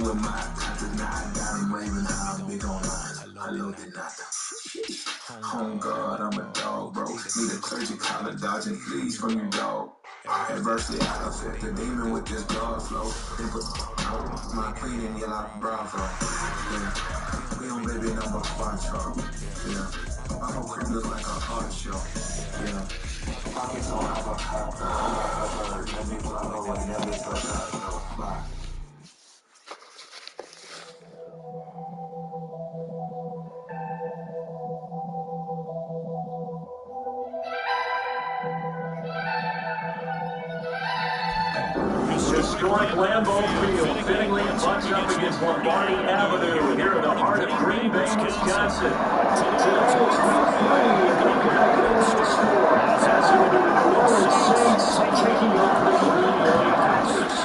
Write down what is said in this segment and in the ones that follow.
with my cousins, now I got them raving how I'm big on lines. I love it not. Oh God, I'm a dog, bro. Need a clergy collar, dodging fleas from you, dog. Adversity, I done fought the demon with this blood flow. Then put my queen in yellow bravo. Yeah, we on baby number 5, yeah. My whole crib look like a art show. Yeah. Pockets on avocado. Let me follow and never stop. Bye. Historic Lambeau Field, fittingly butts up against Lombardi Avenue here in the heart of Green Bay, Wisconsin. Today's score has the New Orleans Saints taking on the Green Bay Packers.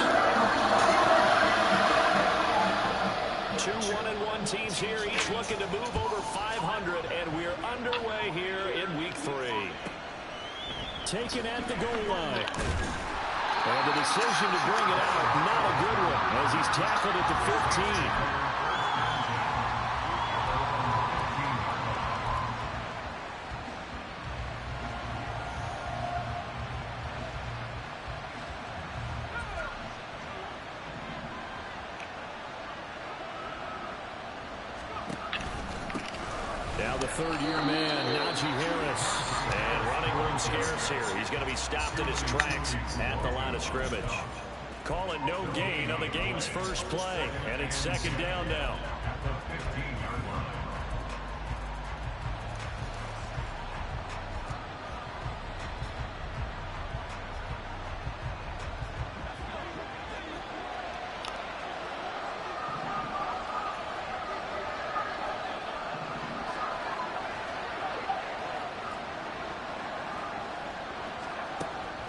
2 1-1 teams here, each looking to move over 500, and we're underway here in Week 3. Taken at the goal line. And the decision to bring it out, not a good one, as he's tackled at the 15. Now the third-year man, Najee Harris. And running room scarce here. He's going to be stopped in his tracks at the line of scrimmage. Calling no gain on the game's first play. And it's second down now.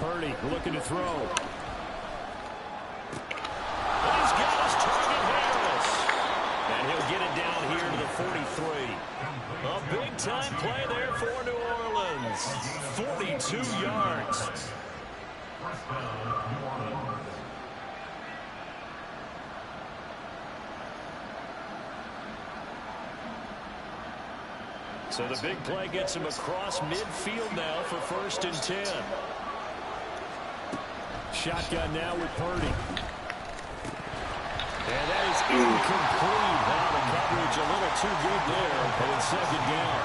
Purdy looking to throw. And he's got his target, Harris. And he'll get it down here to the 43. A big-time play there for New Orleans. 42 yards. So the big play gets him across midfield now for 1st and 10. Shotgun now with Purdy. And that is incomplete. Now the coverage a little too good there, but it's second down.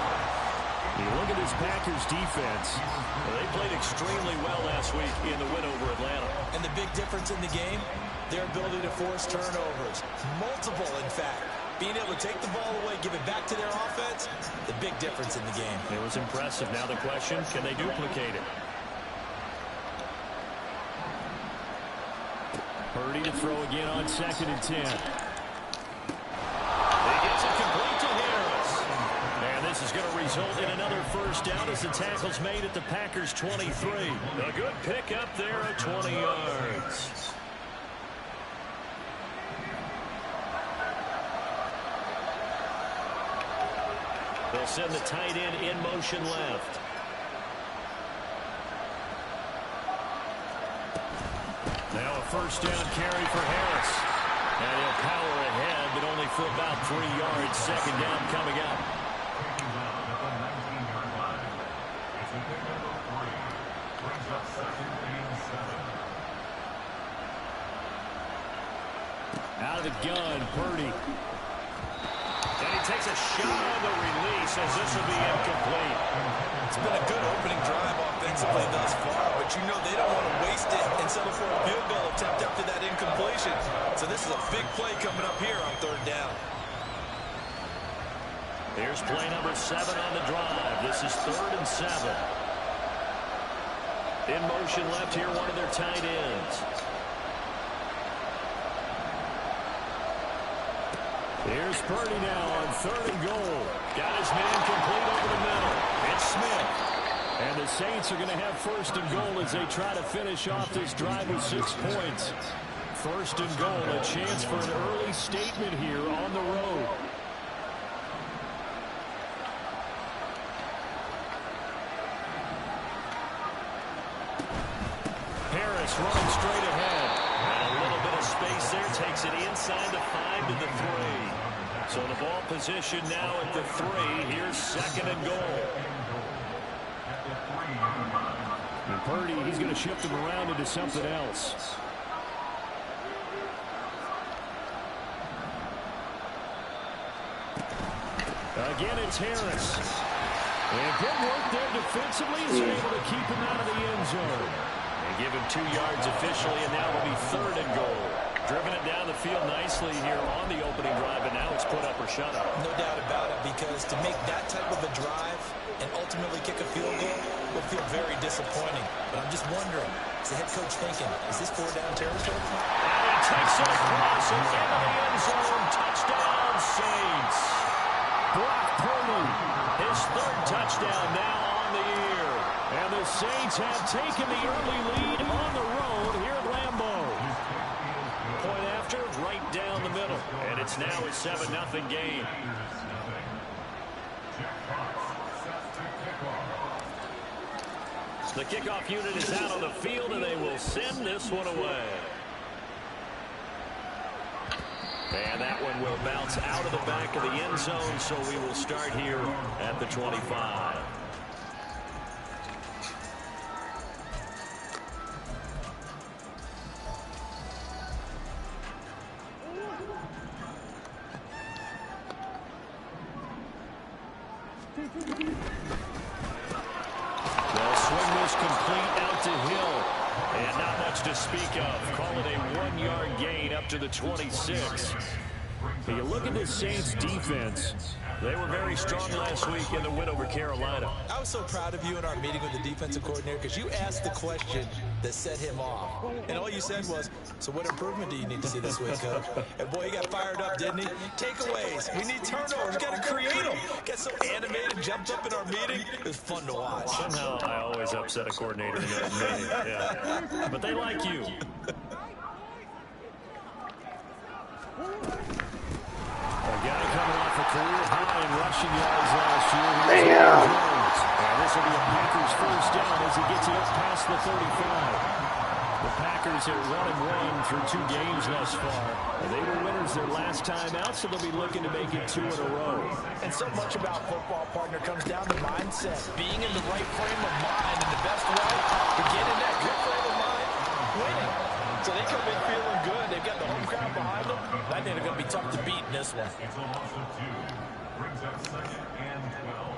You look at this Packers defense. Well, they played extremely well last week in the win over Atlanta. And the big difference in the game, their ability to force turnovers. Multiple, in fact. Being able to take the ball away, give it back to their offense, the big difference in the game. It was impressive. Now the question, can they duplicate it? Purdy to throw again on 2nd and 10. He gets it complete to Harris. And this is going to result in another first down as the tackle's made at the Packers' 23. A good pickup there of 20 yards. They'll send the tight end in motion left. Now a first down carry for Harris. And he'll power ahead, but only for about 3 yards. Second down coming up. Out of the gun, Purdy. And he takes a shot on the release as this will be incomplete. It's been a good opening drive offensively thus far, but you know they don't want to waste it and settle for a field goal attempt after that incompletion. So this is a big play coming up here on 3rd down. Here's play number 7 on the drive. This is 3rd and 7. In motion left here, one of their tight ends. Here's Purdy now on 3rd and goal. Got his man complete over the middle. It's Smith. And the Saints are going to have 1st and goal as they try to finish off this drive with 6 points. 1st and goal, a chance for an early statement here on the road. Harris running straight ahead. And a little bit of space Moves there, takes it inside the 5 to the 3. So the ball position now at the 3. Here's 2nd and goal. And Purdy, he's going to shift him around into something else. Again, it's Harris. And good work there defensively as they're able to keep him out of the end zone. They give him 2 yards officially, and now it'll be 3rd and goal. Driven it down the field nicely here on the opening drive, and now it's put up or shut up. No doubt about it, because to make that type of a drive and ultimately kick a field goal will feel very disappointing. But I'm just wondering, is the head coach thinking, is this 4-down territory? And he takes it across and into the end zone. Touchdown, Saints. Brock Purdy, His 3rd touchdown now on the year. and the Saints have taken the early lead on the road here at Lambeau. Point after, right down the middle. And it's now a 7-0 game. The kickoff unit is out on the field, and they will send this one away. And that one will bounce out of the back of the end zone, so we will start here at the 25. They'll swing this complete out to Hill. And not much to speak of. Call it a 1-yard gain up to the 26. You look at the Saints defense. They were very strong last week in the win over Carolina. I was so proud of you in our meeting with the defensive coordinator because you asked the question that set him off. And all you said was, so what improvement do you need to see this week, Coach? And boy, he got fired up, didn't he? Takeaways. We need turnovers. We got to create them. Got so animated, jumped up in our meeting. It was fun to watch. Somehow I always upset a coordinator in a meeting. Yeah. But they like you. A guy coming off a career high in rushing yards last year. And this will be a Packers 1st down as he gets it up past the 35. The Packers are 1-1 through 2 games thus far. And they were winners their last time out, so they'll be looking to make it 2 in a row. And so much about football, partner, comes down to mindset. Being in the right frame of mind, and the best way to get in that good frame of mind, winning. So they come in feeling good. They've got the home crowd behind them. I think they're going to be tough to beat in this one. It's a loss of 2. Brings up 2nd and 12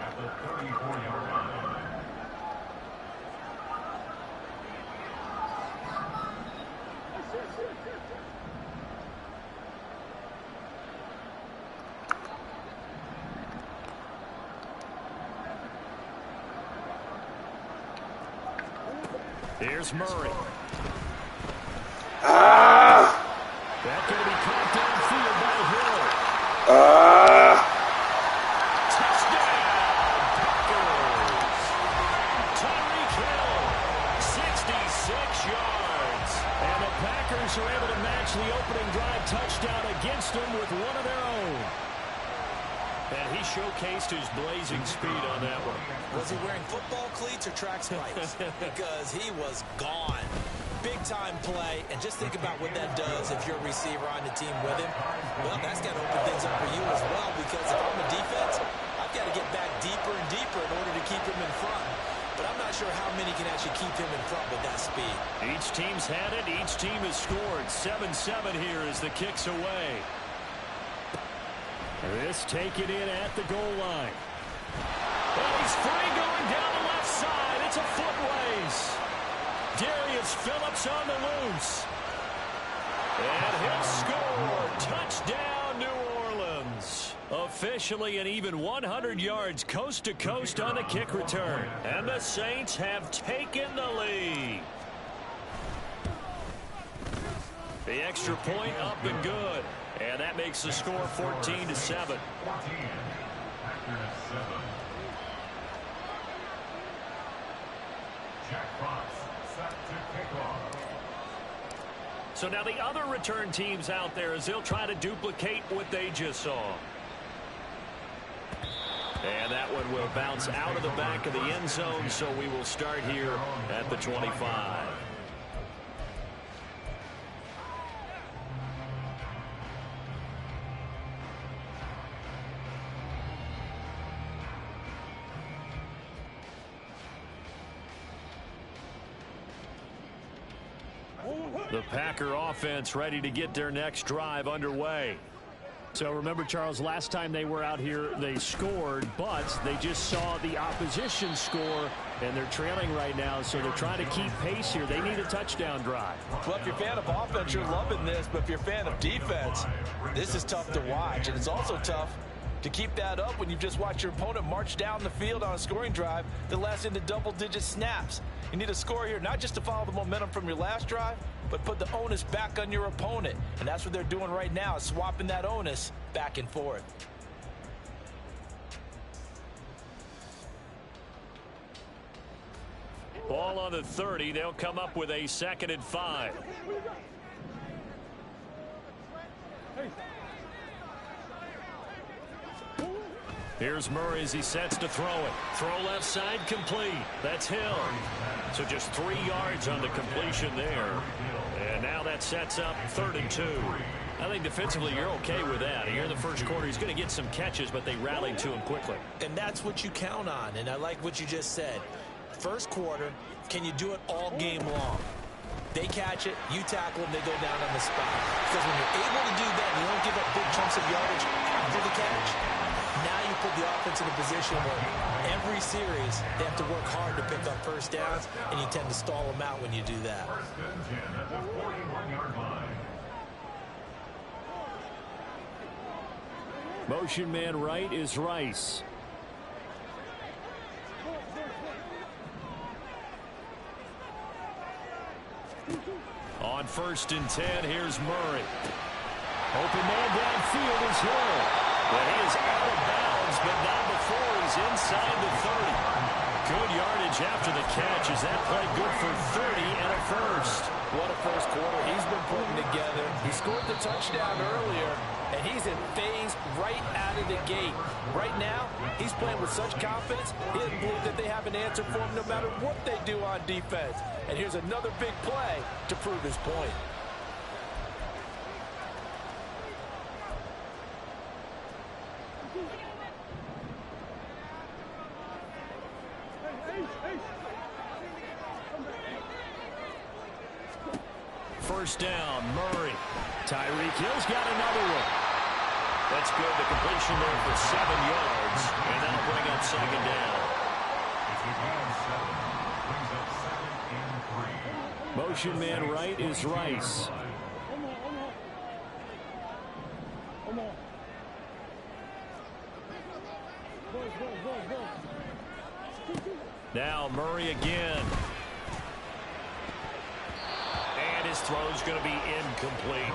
at the 34-yard line. Here's Murray. That's going to be caught downfield by Hill. Touchdown, Packers. Tyreek Hill, 66 yards. And the Packers are able to match the opening drive touchdown against them with one of their own. And he showcased his blazing speed on that one. Was he wearing football cleats or track spikes? Because he was gone. Big-time play, and just think about what that does if you're a receiver on the team with him. Well, that's got to open things up for you as well, because if I'm a defense, I've got to get back deeper and deeper in order to keep him in front. But I'm not sure how many can actually keep him in front with that speed. Each team's had it. Each team has scored. 7-7 here as the kick's away. This taken in at the goal line. And he's free going down the left side. It's a foot race. Darius Phillips on the loose. And he'll score. Touchdown, New Orleans. Officially an even 100 yards coast to coast on the kick return. And the Saints have taken the lead. The extra point up and good. And that makes the score 14-7. So now the other return teams out there as they'll try to duplicate what they just saw. And that one will bounce out of the back of the end zone, so we will start here at the 25. The Packer offense ready to get their next drive underway. So remember, Charles, last time they were out here, they scored, but they just saw the opposition score, and they're trailing right now, so they're trying to keep pace here. They need a touchdown drive. Well, if you're a fan of offense, you're loving this, but if you're a fan of defense, this is tough to watch, and it's also tough to keep that up when you just watch your opponent march down the field on a scoring drive that lasts into double-digit snaps. You need a score here, not just to follow the momentum from your last drive, but put the onus back on your opponent. And that's what they're doing right now, swapping that onus back and forth. Ball on the 30. They'll come up with a 2nd and 5. Here's Murray as he sets to throw it. Throw left side, complete. That's Hill. So just 3 yards on the completion there. And now that sets up 3rd and 2. I think defensively you're okay with that. Here in the first quarter, he's going to get some catches, but they rallied to him quickly. And that's what you count on, and I like what you just said. First quarter, can you do it all game long? They catch it, you tackle them, they go down on the spot. Because when you're able to do that, you don't give up big chunks of yardage after the catch. Now you put the offense in a position where every series they have to work hard to pick up first downs, and you tend to stall them out when you do that. Motion man right is Rice. On 1st and 10, here's Murray. Open man downfield is Hill. Well, he is out of bounds, but not before he's inside the 30. Good yardage after the catch. Is that play good for 30 and a first? What a first quarter he's been putting together. He scored the touchdown earlier, and he's in phase right out of the gate. Right now, he's playing with such confidence, he doesn't believe that they have an answer for him no matter what they do on defense. And here's another big play to prove his point. First down, Murray. Tyreek Hill's got another one. That's good. The completion there for 7 yards. And that'll bring up 2nd down. Motion man right is Rice. Now Murray again. And his throw's going to be incomplete.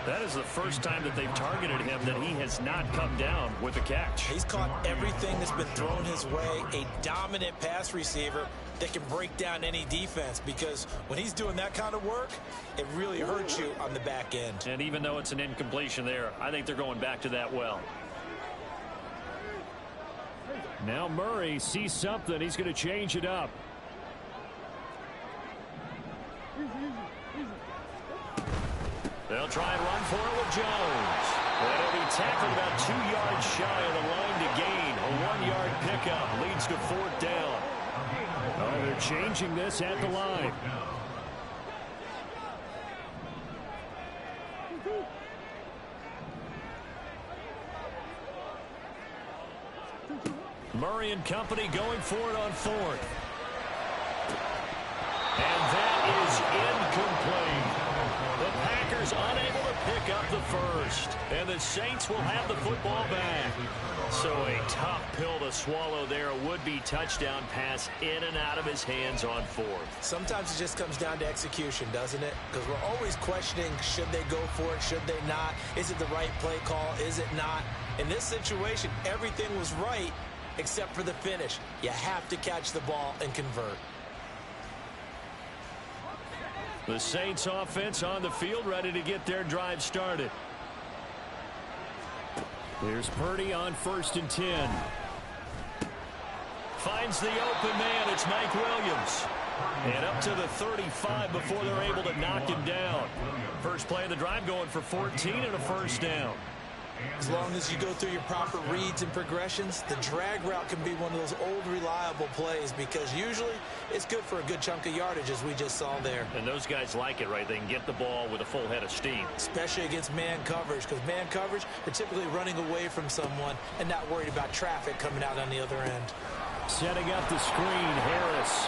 That is the first time that they've targeted him that he has not come down with a catch. He's caught everything that's been thrown his way. A dominant pass receiver that can break down any defense, because when he's doing that kind of work, it really hurts you on the back end. And even though it's an incompletion there, I think they're going back to that well. Now Murray sees something. He's going to change it up. They'll try and run for it with Jones. But he'll be tackled about 2 yards shy of the line to gain. A 1-yard pickup leads to 4th down. Oh, they're changing this at the line. Murray and company going for it on 4th. And that is incomplete. The Packers unable to pick up the first. And the Saints will have the football back. So a tough pill to swallow there. A would-be touchdown pass in and out of his hands on 4th. Sometimes it just comes down to execution, doesn't it? Because we're always questioning, should they go for it, should they not? Is it the right play call, is it not? In this situation, everything was right except for the finish. You have to catch the ball and convert. The Saints offense on the field, ready to get their drive started. Here's Purdy on 1st and 10. Finds the open man. It's Mike Williams. And up to the 35 before they're able to knock him down. First play of the drive going for 14 and a first down. As long as you go through your proper reads and progressions, the drag route can be one of those old reliable plays because usually it's good for a good chunk of yardage as we just saw there. And those guys like it, right? They can get the ball with a full head of steam. Especially against man coverage, because man coverage, they're typically running away from someone and not worried about traffic coming out on the other end. Setting up the screen, Harris.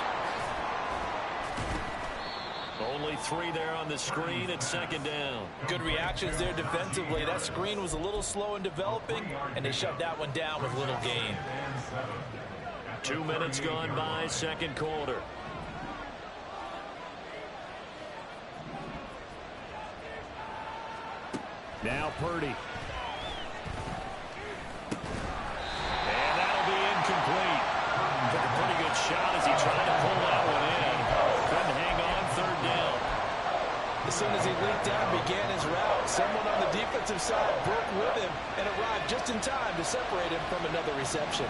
Only 3 there on the screen at second down. Good reactions there defensively. That screen was a little slow in developing, and they shut that one down with little gain. 2 minutes gone by, second quarter. Now Purdy. And that'll be incomplete. Took a pretty good shot as he tried to pull that one in. Couldn't hang on, third down. As soon as he leaped down, began his route, someone on the defensive side broke with him and arrived just in time to separate him from another reception.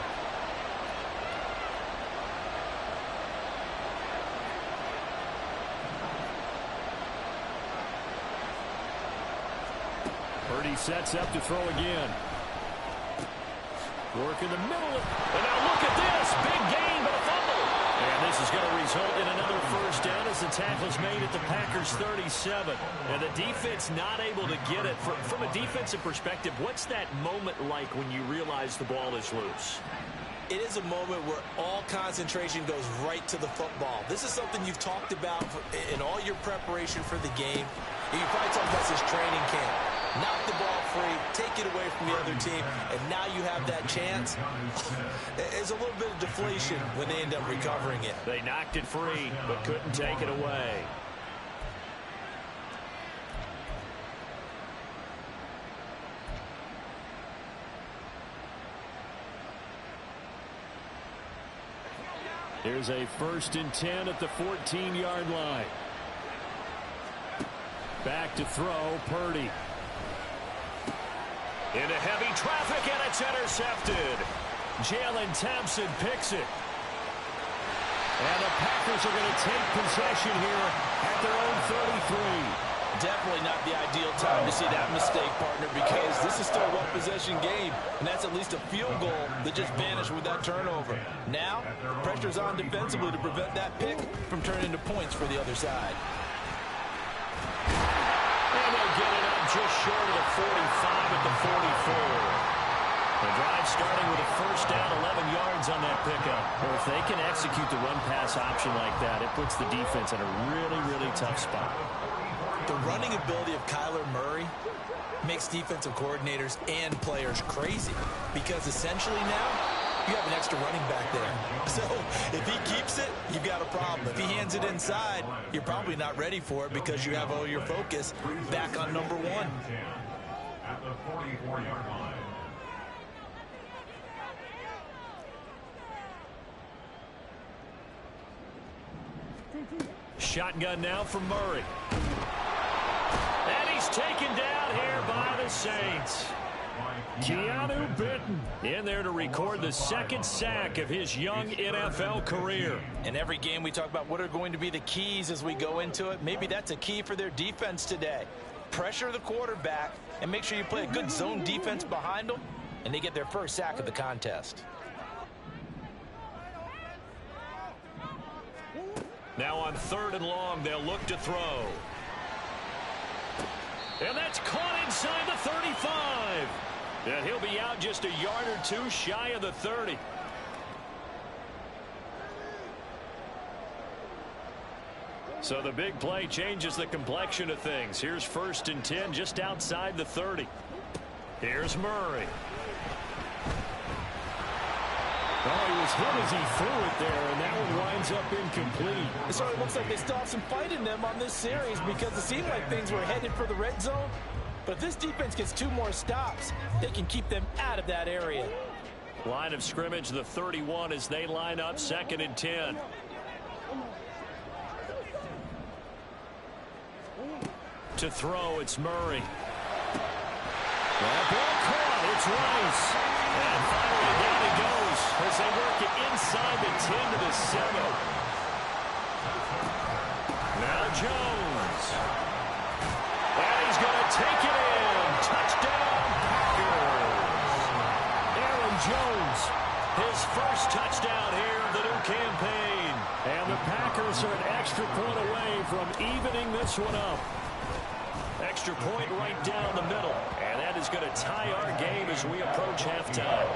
Purdy sets up to throw again. Work in the middle. And now look at this. Big gain, but a fumble. And this is going to result in another first down as the tackle's made at the Packers' 37. And the defense not able to get it. From a defensive perspective, what's that moment like when you realize the ball is loose? It is a moment where all concentration goes right to the football. This is something you've talked about in all your preparation for the game. You probably talked about this training camp. Knock the ball free, take it away from the other team, and now you have that chance. There's a little bit of deflation when they end up recovering it. They knocked it free, but couldn't take it away. Here's a 1st and 10 at the 14-yard line. Back to throw, Purdy. Into heavy traffic, and it's intercepted. Jalen Thompson picks it. And the Packers are going to take possession here at their own 33. Definitely not the ideal time to see that mistake, partner, because this is still a one-possession game, and that's at least a field goal that just vanished with that turnover. Now, pressure's on defensively to prevent that pick from turning into points for the other side. And they'll get it up just short of the 45 at the 44. The drive starting with a first down, 11 yards on that pickup. Well, if they can execute the run-pass option like that, it puts the defense in a really, really tough spot. The running ability of Kyler Murray makes defensive coordinators and players crazy because essentially now you have an extra running back there. So if he keeps it, you've got a problem. If he hands it inside, you're probably not ready for it because you have all your focus back on number one. At the 44-yard line. Shotgun now for Murray. And he's taken down here by the Saints. Keanu Benton in there to record the second sack of his young NFL career. In every game we talk about what are going to be the keys as we go into it. Maybe that's a key for their defense today. Pressure the quarterback and make sure you play a good zone defense behind them, and they get their first sack of the contest. Now on 3rd and long, they'll look to throw. And that's caught inside the 35. And he'll be out just a yard or two shy of the 30. So the big play changes the complexion of things. Here's 1st and 10 just outside the 30. Here's Murray. Oh, he was hit as he threw it there, and that one winds up incomplete. It sort of looks like they still have some fight in them on this series because it seemed like things were headed for the red zone. But if this defense gets 2 more stops, they can keep them out of that area. Line of scrimmage, the 31 as they line up 2nd and 10. To throw, it's Murray. That ball caught. It's Rice. And finally down he goes as they work it inside the 10 to the 7. Now Jones. And he's going to take it in. Touchdown, Packers. His first touchdown here of the new campaign. And the Packers are an extra point away from evening this one up. Extra point right down the middle. And that is going to tie our game as we approach halftime.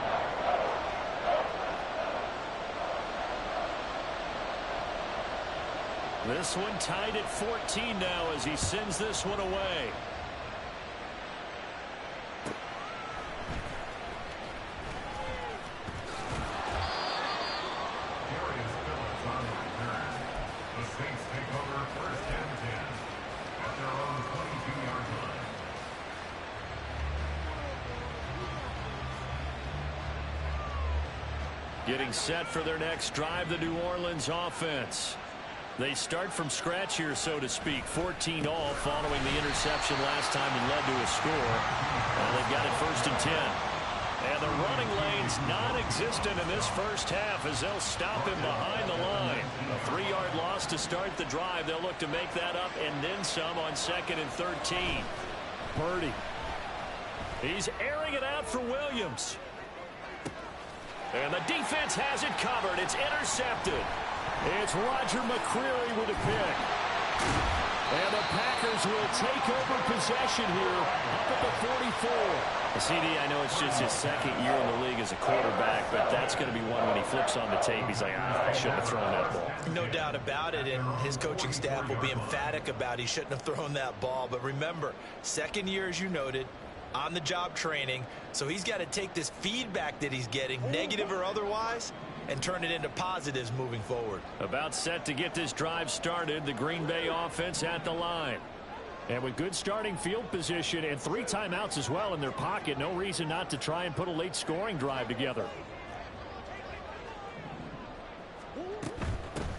This one tied at 14 now as he sends this one away. Getting set for their next drive, the New Orleans offense. They start from scratch here, so to speak. 14 all following the interception last time and led to a score. Well, they've got it 1st and 10. And the running lane's non-existent in this first half as they'll stop him behind the line. A 3-yard loss to start the drive. They'll look to make that up and then some on 2nd and 13. Purdy. He's airing it out for Williams. And the defense has it covered. It's intercepted. It's Roger McCreary with a pick. And the Packers will take over possession here up at the 44. CD, I know it's just his 2nd year in the league as a quarterback, but that's going to be one when he flips on the tape. He's like, I shouldn't have thrown that ball. No doubt about it, and his coaching staff will be emphatic about he shouldn't have thrown that ball. But remember, 2nd year, as you noted, on-the-job training, so he's got to take this feedback that he's getting, negative or otherwise, and turn it into positives moving forward. About set to get this drive started, the Green Bay offense at the line. And with good starting field position and 3 timeouts as well in their pocket, no reason not to try and put a late scoring drive together.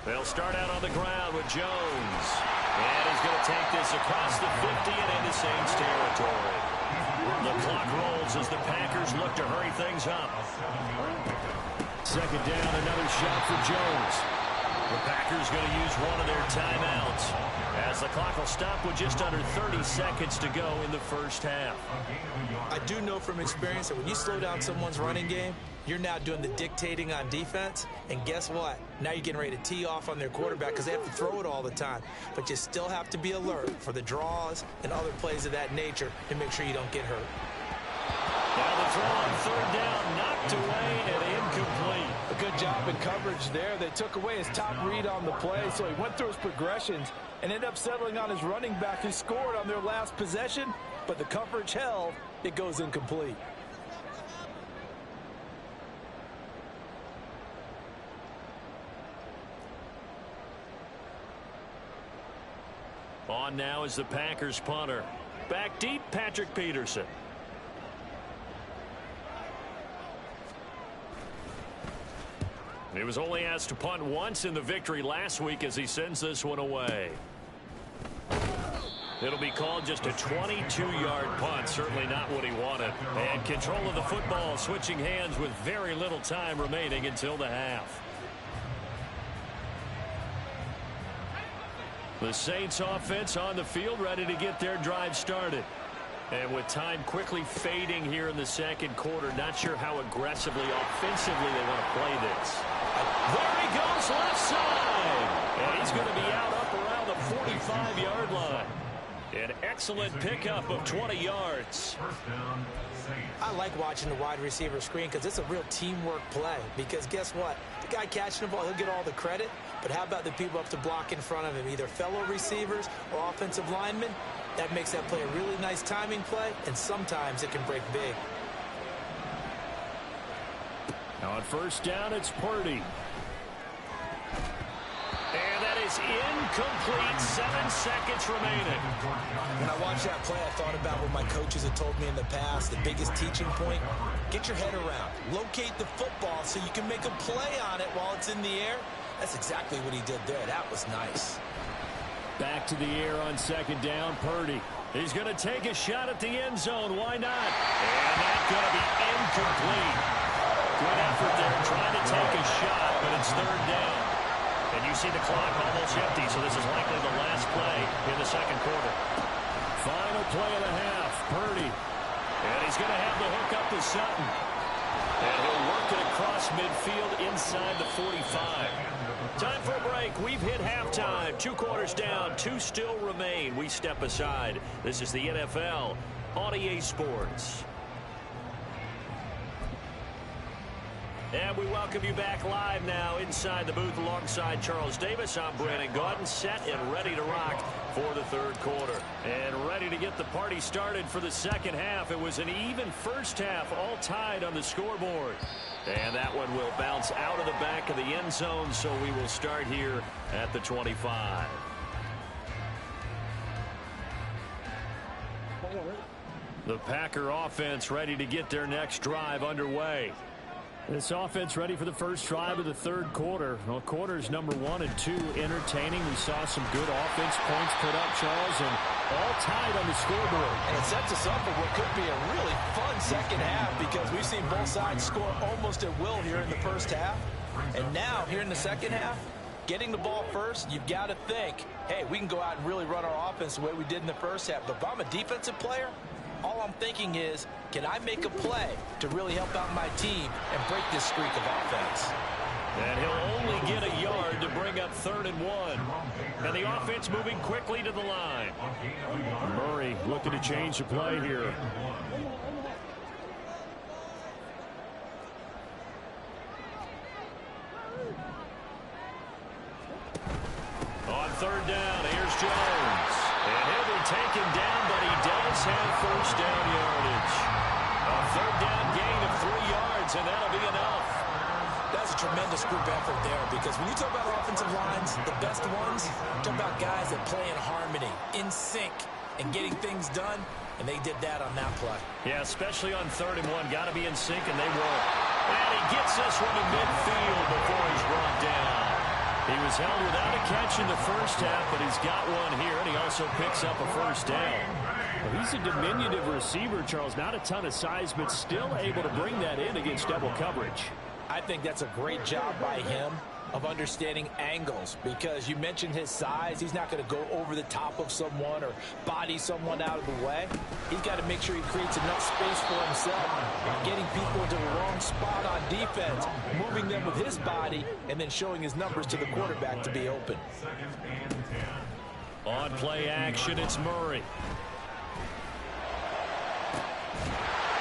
They'll start out on the ground with Jones. And he's going to take this across the 50 and into Saints territory. The clock rolls as the Packers look to hurry things up. 2nd down, another shot for Jones. The Packers going to use one of their timeouts as the clock will stop with just under 30 seconds to go in the first half. I do know from experience that when you slow down someone's running game, you're now doing the dictating on defense, and guess what? Now you're getting ready to tee off on their quarterback because they have to throw it all the time. But you still have to be alert for the draws and other plays of that nature to make sure you don't get hurt. Now the throw on 3rd down, knocked away and incomplete. A good job in coverage there. They took away his top read on the play, so he went through his progressions and ended up settling on his running back who scored on their last possession, but the coverage held. It goes incomplete. On now is the Packers punter. Back deep, Patrick Peterson. He was only asked to punt once in the victory last week as he sends this one away. It'll be called just a 22-yard punt, certainly not what he wanted. And control of the football switching hands with very little time remaining until the half. The Saints offense on the field ready to get their drive started. And with time quickly fading here in the 2nd quarter, not sure how aggressively, offensively they want to play this. There he goes, left side. And he's going to be out up around the 45-yard line. An excellent pickup of 20 yards. I like watching the wide receiver screen because it's a real teamwork play. Because guess what? The guy catching the ball, he'll get all the credit. But how about the people up to block in front of him, either fellow receivers or offensive linemen? That makes that play a really nice timing play, and sometimes it can break big. Now on 1st down, it's Purdy. And that is incomplete. 7 seconds remaining. When I watched that play, I thought about what my coaches had told me in the past. The biggest teaching point, get your head around. Locate the football so you can make a play on it while it's in the air. That's exactly what he did there. That was nice. Back to the air on 2nd down, Purdy. He's going to take a shot at the end zone. Why not? And that's going to be incomplete. Good effort there trying to take a shot, but it's 3rd down. And you see the clock almost empty, so this is likely the last play in the 2nd quarter. Final play of the half, Purdy. And he's going to have the hook up to Sutton. And he'll work it across midfield inside the 45. Time for a break. We've hit halftime. 2 quarters down. 2 still remain. We step aside. This is the NFL on EA Sports. And we welcome you back live now inside the booth alongside Charles Davis. I'm Brandon Gaudin, set and ready to rock for the 3rd quarter. And ready to get the party started for the 2nd half. It was an even first half, all tied on the scoreboard. And that one will bounce out of the back of the end zone, so we will start here at the 25. The Packer offense ready to get their next drive underway. This offense ready for the first drive of the 3rd quarter. Well, quarters number 1 and 2 entertaining. We saw some good offense points put up, Charles, and all tied on the scoreboard. And it sets us up for what could be a really fun 2nd half because we've seen both sides score almost at will here in the first half. And now, here in the 2nd half, getting the ball first, you've got to think, hey, we can go out and really run our offense the way we did in the first half. But if I'm a defensive player, all I'm thinking is, can I make a play to really help out my team and break this streak of offense? And he'll only get a yard to bring up 3rd and 1. And the offense moving quickly to the line. Murray looking to change the play here. On 3rd down, here's Jones. And he'll be taken down, but he does have first down yardage. A 3rd down gain of 3 yards, and that'll be enough. That's a tremendous group effort there because when you talk about offensive lines, the best ones, talk about guys that play in harmony, in sync, and getting things done, and they did that on that play. Yeah, especially on 3rd and 1. Got to be in sync, and they were. And he gets this one to midfield before he's brought down. He was held without a catch in the first half, but he's got one here, and he also picks up a first down. Well, he's a diminutive receiver, Charles. Not a ton of size, but still able to bring that in against double coverage. I think that's a great job by him of understanding angles because you mentioned his size. He's not going to go over the top of someone or body someone out of the way. He's got to make sure he creates enough space for himself by getting people into the wrong spot on defense, moving them with his body, and then showing his numbers to the quarterback to be open. On play action, it's Murray.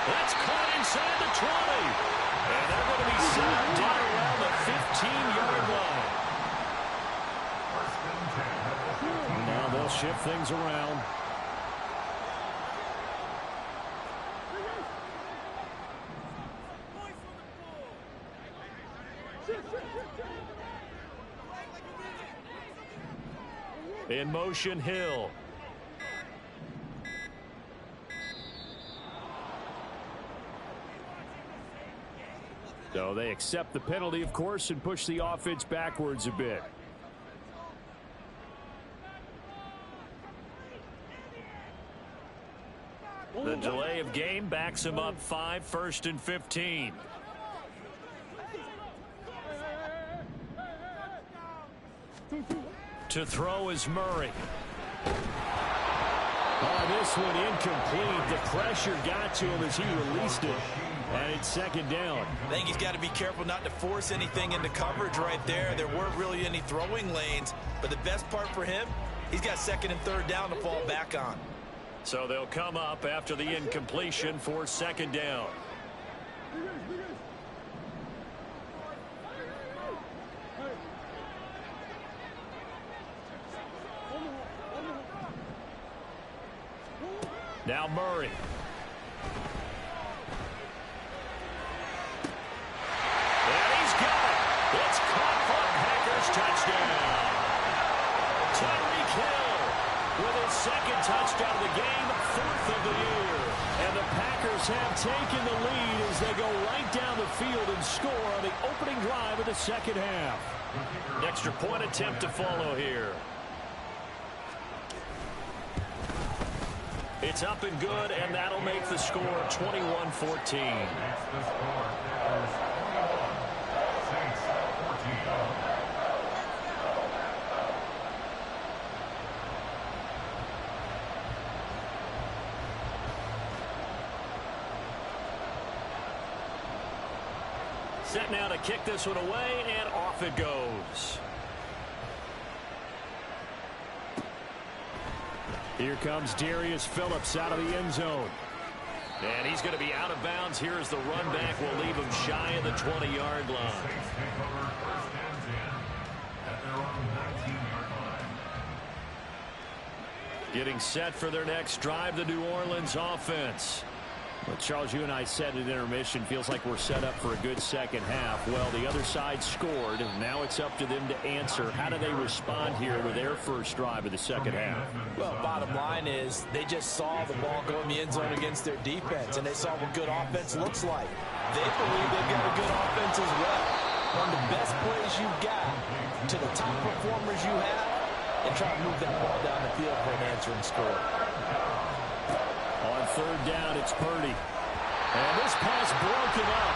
That's caught inside the 20. And they're going to be set down around the 15-yard line. Now they'll shift things around. In motion, Hill. So they accept the penalty, of course, and push the offense backwards a bit. The delay of game backs him up 5, 1st and 15. To throw is Murray. Oh, this one incomplete. The pressure got to him as he released it. And it's 2nd down. I think he's got to be careful not to force anything into coverage right there. There weren't really any throwing lanes. But the best part for him, he's got 2nd and 3rd down to fall back on. So they'll come up after the incompletion for 2nd down. Now Murray. And he's got it. It's caught for a Packers touchdown. Tyreek Hill with his 2nd touchdown of the game, 4th of the year. And the Packers have taken the lead as they go right down the field and score on the opening drive of the 2nd half. Extra point attempt to follow here. It's up and good, and that'll make the score 21-14. Set now to kick this one away, and off it goes. Here comes Darius Phillips out of the end zone. And he's going to be out of bounds here as the run back will leave him shy of the 20-yard line. Getting set for their next drive, the New Orleans offense. Well, Charles, you and I said at intermission, feels like we're set up for a good second half. Well, the other side scored. Now it's up to them to answer. How do they respond here with their first drive of the second half? Well, bottom line is they just saw the ball go in the end zone against their defense, and they saw what good offense looks like. They believe they've got a good offense as well. One of the best plays you've got to the top performers you have, and try to move that ball down the field for an answering score. On third down, it's Purdy. And this pass broken up.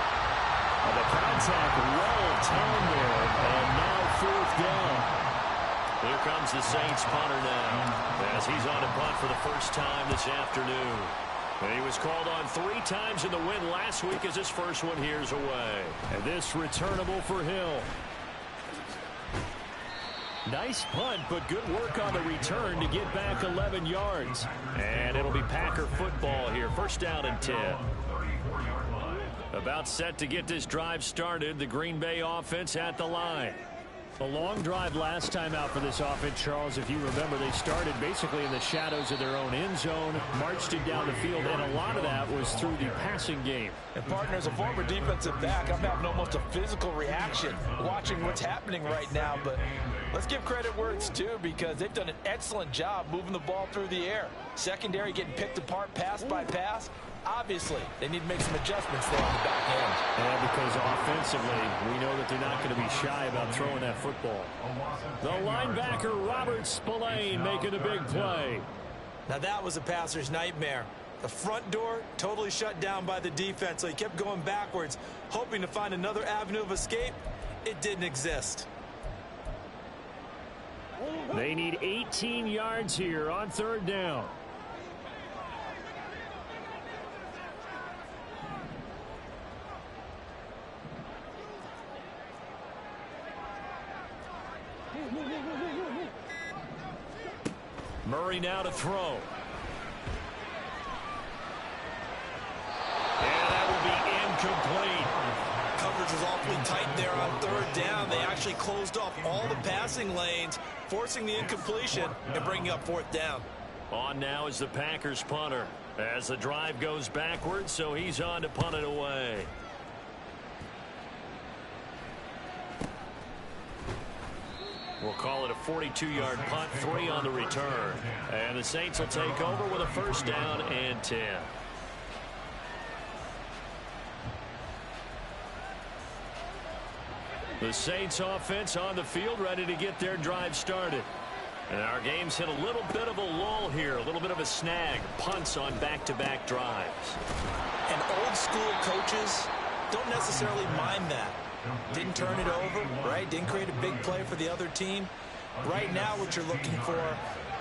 And the contact well timed there. And now fourth down. Here comes the Saints punter now, as he's on a punt for the first time this afternoon. And he was called on 3 times in the win last week as his first one here's away. And this returnable for Hill. Nice punt, but good work on the return to get back 11 yards. And it'll be Packer football here. First down and 10. About set to get this drive started. The Green Bay offense at the line. A long drive last time out for this offense, Charles. If you remember, they started basically in the shadows of their own end zone, marched it down the field, and a lot of that was through the passing game. And, partner, as a former defensive back, I'm having almost a physical reaction watching what's happening right now. But let's give credit where it's due, because they've done an excellent job moving the ball through the air. Secondary getting picked apart pass by pass. Obviously, they need to make some adjustments there on the back end. Yeah, because offensively, we know that they're not going to be shy about throwing that football. The linebacker, Robert Spillane, making a big play. Now, that was a passer's nightmare. The front door totally shut down by the defense, so he kept going backwards, hoping to find another avenue of escape. It didn't exist. They need 18 yards here on third down. Murray now to throw. And that will be incomplete. Coverage was awfully tight there on third down. They actually closed off all the passing lanes, forcing the incompletion and bringing up fourth down. On now is the Packers punter as the drive goes backwards, so he's on to punt it away. We'll call it a 42-yard punt, 3 on the return. And the Saints will take over with a first down and 10. The Saints offense on the field, ready to get their drive started. And our game's hit a little bit of a lull here, a little bit of a snag. Punts on back-to-back drives. And old school coaches don't necessarily mind that. Didn't turn it over, right? Didn't create a big play for the other team. Right now what you're looking for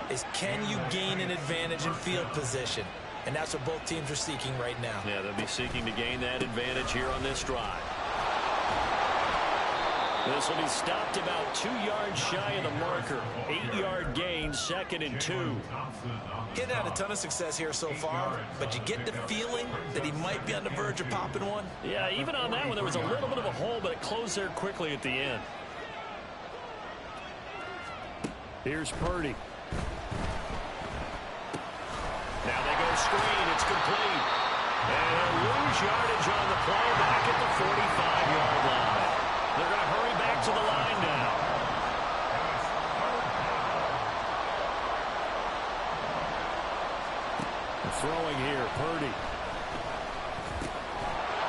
is, can you gain an advantage in field position? And that's what both teams are seeking right now. Yeah, they'll be seeking to gain that advantage here on this drive. This will be stopped about 2 yards shy of the marker. 8-yard gain, 2nd and 2. Getting had a ton of success here so far, but you get the feeling that he might be on the verge of popping one. Yeah, even on that one, there was a little bit of a hole, but it closed there quickly at the end. Here's Purdy. Now they go screen. It's complete. And they'll lose yardage on the play back at the 45-yard line. They're going to hurry back to the line now. Throwing here, Purdy.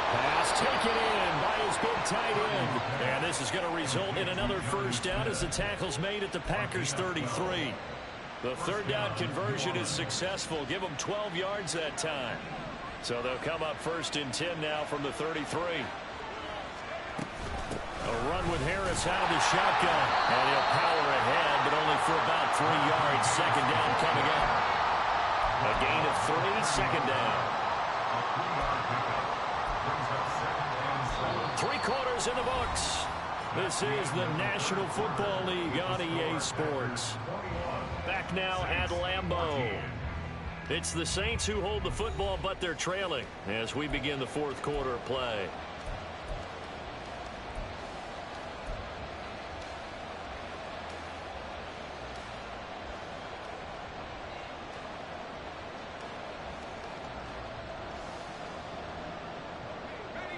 Pass taken in by his big tight end. And this is going to result in another first down as the tackle's made at the Packers' 33. The third down conversion is successful. Give them 12 yards that time. So they'll come up 1st and 10 now from the 33. A run with Harris out of the shotgun. And he'll power ahead, but only for about 3 yards. Second down coming up. A gain of 3, second down. 3/4 quarter's in the books. This is the National Football League on EA Sports. Back now at Lambeau. It's the Saints who hold the football, but they're trailing as we begin the fourth quarter of play.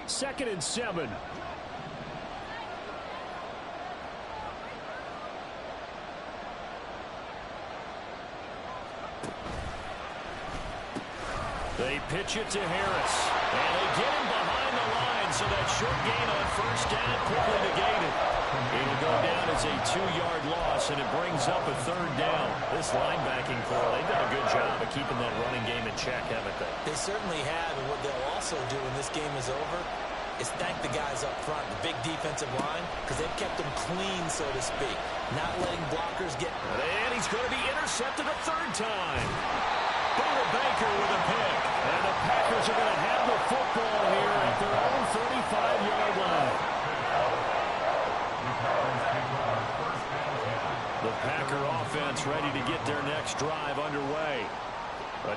Second and 7. They pitch it to Harris. And they get him behind the line, so that short gain on first down quickly negated. It'll go down as a 2-yard loss, and it brings up a third down. This linebacking core, they've done a good job of keeping that running game in check, haven't they? They certainly have, and what they'll also do when this game is over is thank the guys up front, the big defensive line, because they've kept them clean, so to speak. Not letting blockers get... And he's going to be intercepted a third time. Buda Baker with a pick. And the Packers are going to have the football here at their own 35-yard line. The Packer offense ready to get their next drive underway.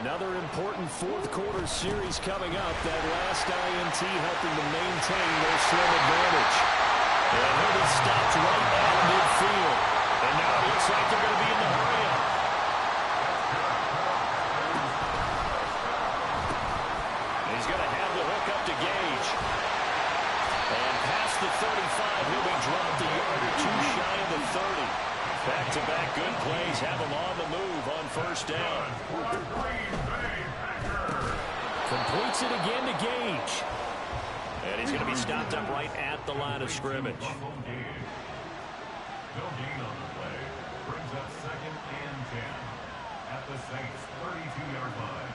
Another important fourth quarter series coming up. That last INT helping to maintain their slim advantage. And he'll be stopped right at midfield. And now it looks like they're going to be in the hurry-up. He's going to have the hook up to Gage. And past the 35, he'll be dropped a yard or two shy of the 30. Back-to-back good plays have him on the move on first down. Completes it again to Gage. And he's going to be stopped up right at the line of scrimmage. No gain on the play. Brings up second and 10 at the Saints' 32-yard line.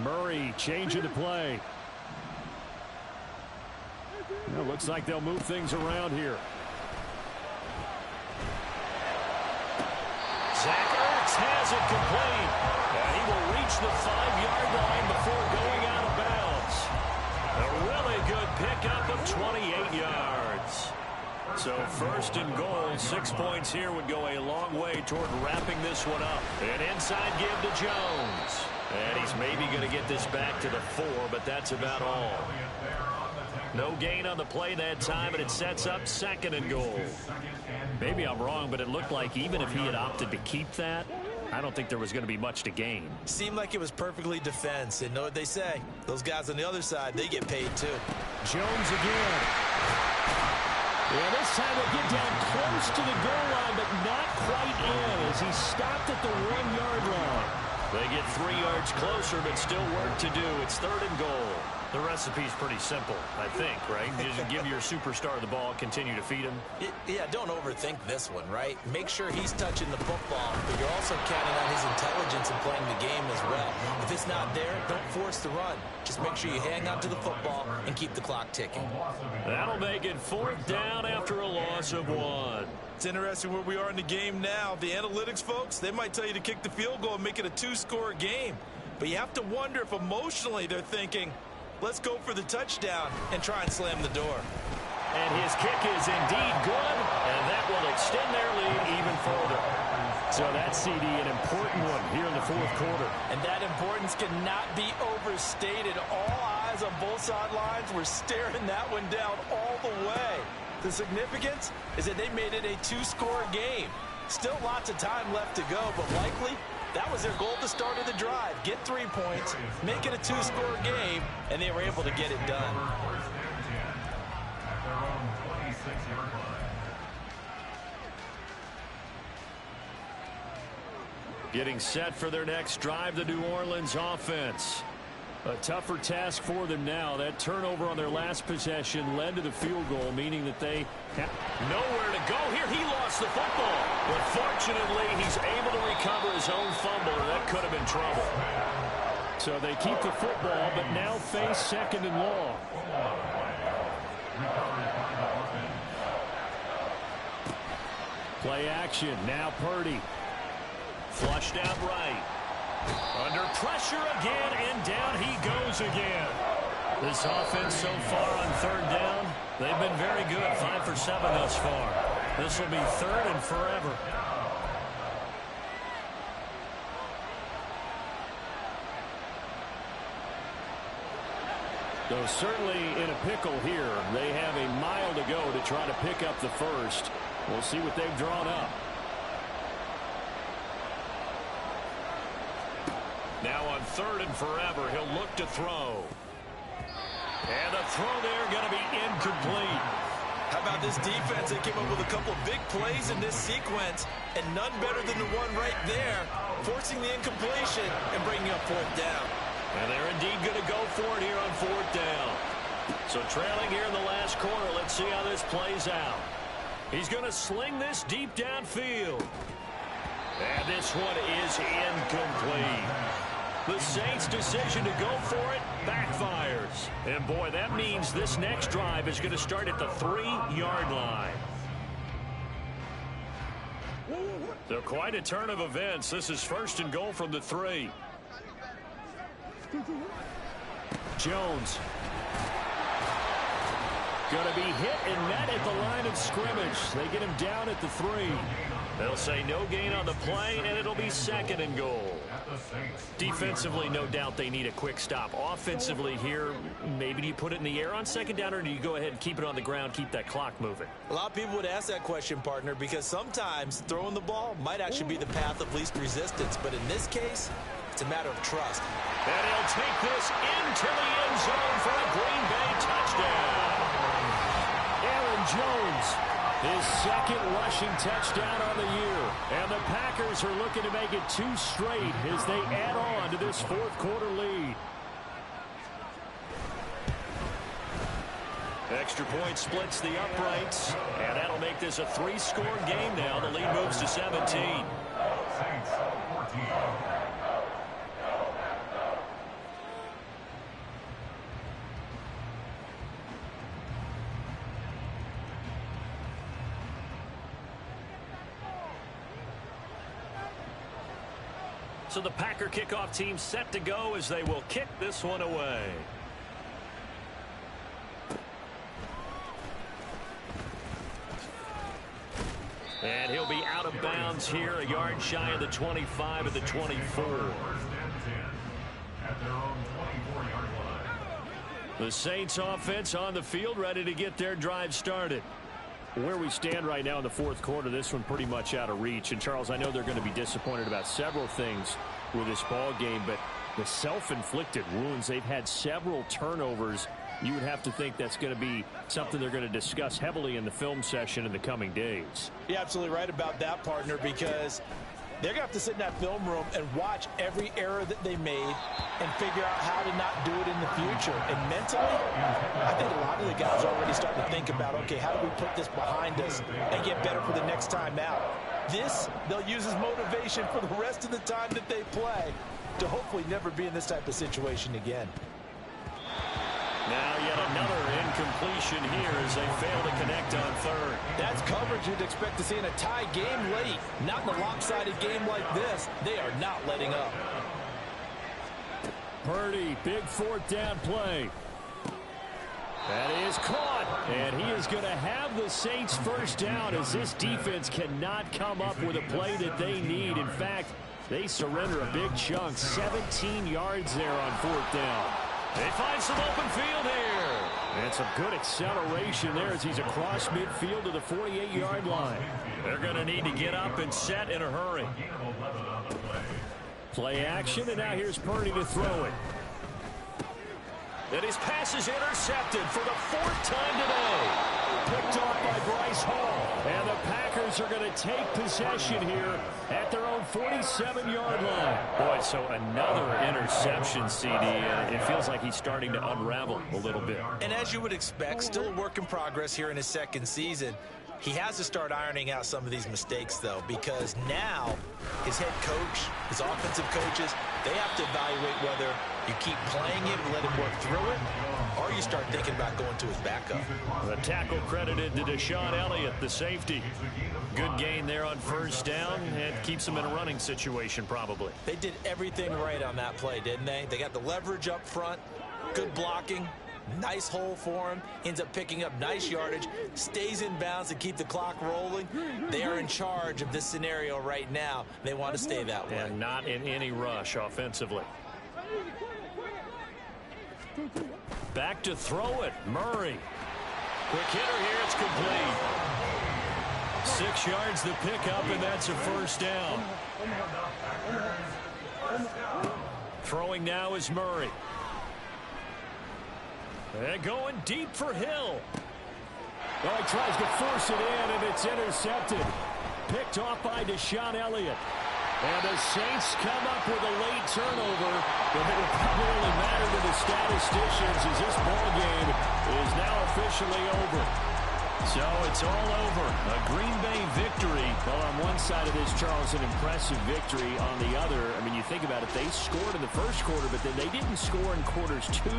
Murray changing the play. Well, looks like they'll move things around here. Zach Ertz has it complete. And he will reach the 5-yard line before going out of bounds. A really good pickup of 28 yards. So first and goal, 6 points here would go a long way toward wrapping this one up. An inside give to Jones. And he's maybe going to get this back to the 4, but that's about all. No gain on the play that time, and it sets up second and goal. Maybe I'm wrong, but it looked like even if he had opted to keep that, I don't think there was going to be much to gain. Seemed like it was perfectly defense, and know what they say. Those guys on the other side, they get paid too. Jones again. Yeah, this time they'll get down close to the goal line, but not quite in as he stopped at the 1-yard line. They get 3 yards closer, but still work to do. It's third and goal. The recipe's pretty simple, I think, right? You just give your superstar the ball, continue to feed him. Yeah, don't overthink this one, right? Make sure he's touching the football, but you're also counting on his intelligence in playing the game as well. If it's not there, don't force the run. Just make sure you hang on to the football and keep the clock ticking. That'll make it fourth down after a loss of 1. It's interesting where we are in the game now. The analytics folks, they might tell you to kick the field goal and make it a 2-score game. But you have to wonder if emotionally they're thinking, let's go for the touchdown and try and slam the door. And his kick is indeed good, and that will extend their lead even further. So that CD, an important one here in the fourth quarter. And that importance cannot be overstated. All eyes on both sidelines were staring that one down all the way. The significance is that they made it a 2-score game. Still lots of time left to go, but likely that was their goal at the start of the drive. Get 3 points, make it a 2-score game, and they were able to get it done. Getting set for their next drive, the New Orleans offense. A tougher task for them now. That turnover on their last possession led to the field goal, meaning that they have nowhere to go here. He lost the football, but fortunately he's able to recover his own fumble, or that could have been trouble. So they keep the football, but now face second and long. Play action. Now Purdy. Flushed out right. Under under pressure again, and down he goes again. This offense so far on third down, they've been very good, 5 for 7 thus far. This will be third and forever. So certainly in a pickle here. They have a mile to go to try to pick up the first. We'll see what they've drawn up. Now on third and forever, he'll look to throw. And the throw there going to be incomplete. How about this defense? They came up with a couple of big plays in this sequence, and none better than the one right there, forcing the incompletion and bringing up fourth down. And they're indeed going to go for it here on fourth down. So trailing here in the last quarter, let's see how this plays out. He's going to sling this deep downfield. And this one is incomplete. The Saints' decision to go for it backfires. And boy, that means this next drive is going to start at the 3-yard line. So quite a turn of events. This is first and goal from the 3. Jones. Going to be hit and met at the line of scrimmage. They get him down at the 3. They'll say no gain on the play, and it'll be second and goal. Defensively, no doubt they need a quick stop. Offensively here, maybe do you put it in the air on second down, or do you go ahead and keep it on the ground, keep that clock moving? A lot of people would ask that question, partner, because sometimes throwing the ball might actually be the path of least resistance. But in this case, it's a matter of trust. And he'll take this into the end zone for a Green Bay touchdown. Aaron Jones, his second rushing touchdown on the year. And the Packers are looking to make it 2 straight as they add on to this fourth quarter lead. Extra point splits the uprights, and that'll make this a 3-score game now. The lead moves to 17. So the Packer kickoff team set to go as they will kick this one away. And he'll be out of bounds here, a yard shy of the 25 at the 24. The Saints offense on the field, ready to get their drive started. Where we stand right now in the fourth quarter, this one pretty much out of reach. And, Charles, I know they're going to be disappointed about several things with this ball game, but the self-inflicted wounds, they've had several turnovers. You would have to think that's going to be something they're going to discuss heavily in the film session in the coming days. You're absolutely right about that, partner, because they're going to have to sit in that film room and watch every error that they made and figure out how to not do it in the future. And mentally, I think a lot of the guys are already starting to think about, okay, how do we put this behind us and get better for the next time out? This, they'll use as motivation for the rest of the time that they play to hopefully never be in this type of situation again. Now yet another incompletion here as they fail to connect on third. That's coverage you'd expect to see in a tie game late. Not in a lopsided game like this. They are not letting up. Purdy, big fourth down play. That is caught, and he is going to have the Saints first down as this defense cannot come up with a play that they need. In fact, they surrender a big chunk, 17 yards there on fourth down. They find some open field here. And some good acceleration there as he's across midfield to the 48-yard line. They're going to need to get up and set in a hurry. Play action, and now here's Purdy to throw it. And his pass is intercepted for the 4th time today. Picked off by Bryce Hall. And the Packers are going to take possession here at their own 47-yard line. Boy, so another interception, CD, and it feels like he's starting to unravel a little bit. And as you would expect, still a work in progress here in his second season. He has to start ironing out some of these mistakes, though, because now his head coach, his offensive coaches, they have to evaluate whether you keep playing him and let him work through it, or you start thinking about going to his backup. The tackle credited to Deshaun Elliott, the safety. Good gain there on first down, and keeps him in a running situation probably. They did everything right on that play, didn't they? They got the leverage up front, good blocking, nice hole for him, ends up picking up nice yardage, stays in bounds to keep the clock rolling. They are in charge of this scenario right now. They want to stay that way. And not in any rush offensively. Back to throw it, Murray. Quick hitter here, it's complete. 6 yards the pickup, and that's a first down. Throwing now is Murray. And going deep for Hill. Oh, he tries to force it in, and it's intercepted. Picked off by Deshaun Elliott. And the Saints come up with a late turnover, but it will probably only matter to the statisticians as this ball game is now officially over. So it's all over. A Green Bay victory. Well, on one side of this, Charles, an impressive victory. On the other, I mean, you think about it, they scored in the first quarter, but then they didn't score in quarters 2,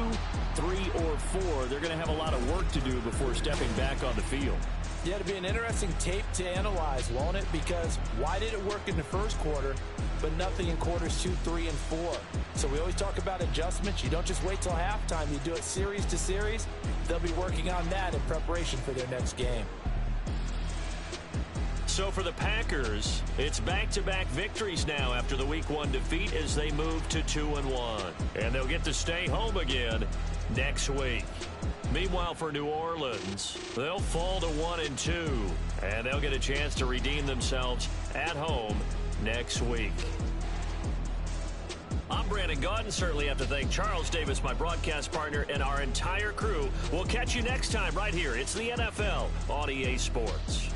3, or 4. They're going to have a lot of work to do before stepping back on the field. Yeah, it'll be an interesting tape to analyze, won't it? Because why did it work in the first quarter, but nothing in quarters 2, 3, and 4? So we always talk about adjustments. You don't just wait till halftime. You do it series to series. They'll be working on that in preparation for their next game. So for the Packers, it's back-to-back victories now after the Week 1 defeat as they move to 2-1. And they'll get to stay home again next week. Meanwhile, for New Orleans, they'll fall to 1-2, and they'll get a chance to redeem themselves at home next week. I'm Brandon Gaudin. Certainly have to thank Charles Davis, my broadcast partner, and our entire crew. We'll catch you next time right here. It's the NFL on EA Sports.